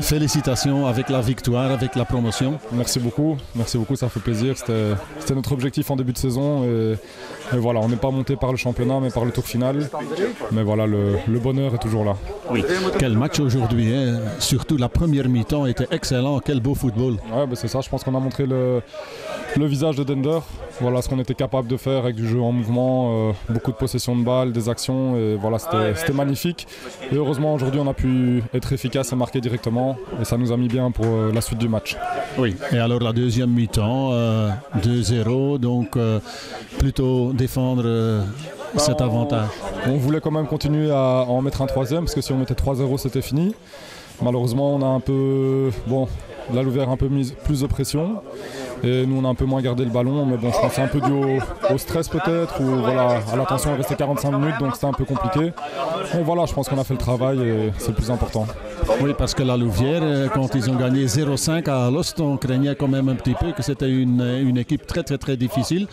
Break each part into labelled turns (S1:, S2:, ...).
S1: félicitations avec la victoire, avec la promotion.
S2: Merci beaucoup, ça fait plaisir. C'était notre objectif en début de saison. Et voilà, on n'est pas monté par le championnat, mais par le tour final. Mais voilà, le bonheur est toujours là.
S1: Oui. Quel match aujourd'hui, hein. Surtout la première mi-temps était excellent. Quel beau football.
S2: Ouais, c'est ça, je pense qu'on a montré le visage de Dender. Voilà ce qu'on était capable de faire avec du jeu en mouvement, beaucoup de possession de balles, des actions. Et voilà, c'était magnifique. Et heureusement, aujourd'hui, on a pu être efficace et marquer directement. Et ça nous a mis bien pour la suite du match.
S1: Oui. Et alors la deuxième mi-temps, 2-0, donc plutôt défendre cet avantage.
S2: On voulait quand même continuer à en mettre un troisième, parce que si on mettait 3-0, c'était fini. Malheureusement, on a un peu... La Louvière a un peu mis plus de pression et nous on a un peu moins gardé le ballon, mais bon, je pense que c'est un peu dû au stress peut-être, ou voilà, à l'attention, il restait 45 minutes donc c'était un peu compliqué. Mais voilà, je pense qu'on a fait le travail et c'est le plus important.
S1: Oui, parce que la Louvière, quand ils ont gagné 0-5 à Alost, on craignait quand même un petit peu que c'était une équipe très très très difficile.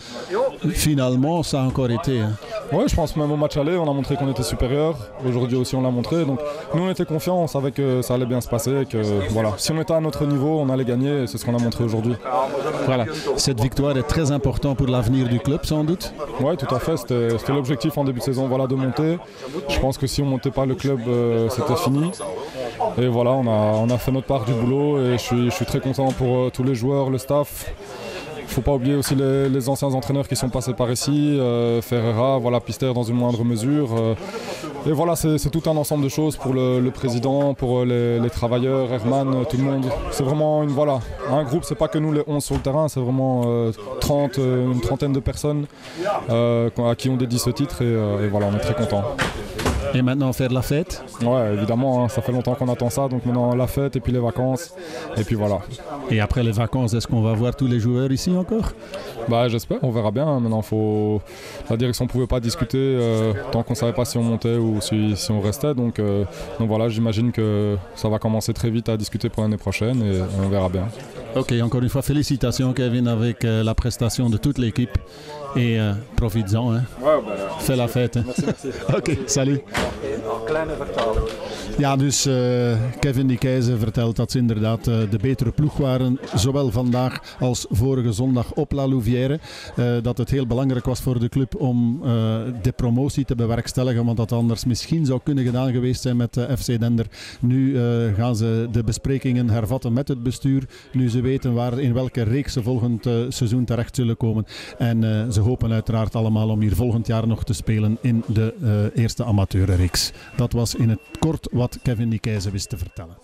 S1: Finalement, ça a encore été. Hein.
S2: Oui, je pense même au match aller, on a montré qu'on était supérieur. Aujourd'hui aussi, on l'a montré. Donc nous, on était confiants, on savait que ça allait bien se passer. Et que, voilà, si on était à notre niveau, on allait gagner. Et c'est ce qu'on a montré aujourd'hui.
S1: Voilà. Cette victoire est très importante pour l'avenir du club, sans doute.
S2: Oui, tout à fait. C'était l'objectif en début de saison, voilà, de monter. Je pense que si on ne montait pas le club, c'était fini. Et voilà, on a fait notre part du boulot. Et je suis très content pour tous les joueurs, le staff. Il ne faut pas oublier aussi les anciens entraîneurs qui sont passés par ici, Ferreira, voilà, Pister dans une moindre mesure. Et voilà, c'est tout un ensemble de choses pour le président, pour les travailleurs, Herman, tout le monde. C'est vraiment un groupe, c'est pas que nous les 11 sur le terrain, c'est vraiment une trentaine de personnes à qui on dédie ce titre et voilà, on est très contents.
S1: Et maintenant faire la fête?
S2: Ouais, évidemment, hein, ça fait longtemps qu'on attend ça, donc maintenant la fête et puis les vacances, et puis voilà.
S1: Et après les vacances, est-ce qu'on va voir tous les joueurs ici encore?
S2: J'espère, on verra bien. Maintenant, la direction ne pouvait pas discuter tant qu'on ne savait pas si on montait ou si on restait, donc voilà, j'imagine que ça va commencer très vite à discuter pour l'année prochaine et on verra bien.
S1: Ok, encore une fois, félicitations Kevin avec la prestation de toute l'équipe et profites-en. Hein. Fais la fête. Hein.
S3: Merci.
S1: Oké, salut. Ja, dus Kevin Dijkhuizen vertelt dat ze inderdaad de betere ploeg waren, zowel vandaag als vorige zondag op La Louvière. Dat het heel belangrijk was voor de club om de promotie te bewerkstelligen, want dat anders misschien zou kunnen gedaan geweest zijn met FC Dender. Nu gaan ze de besprekingen hervatten met het bestuur, nu ze weten in welke reeks ze volgend seizoen terecht zullen komen. En ze hopen uiteraard allemaal om hier volgend jaar nog te spelen in de eerste amateurreeks. Dat was in het kort wat Kevin Dijkhuizen wist te vertellen.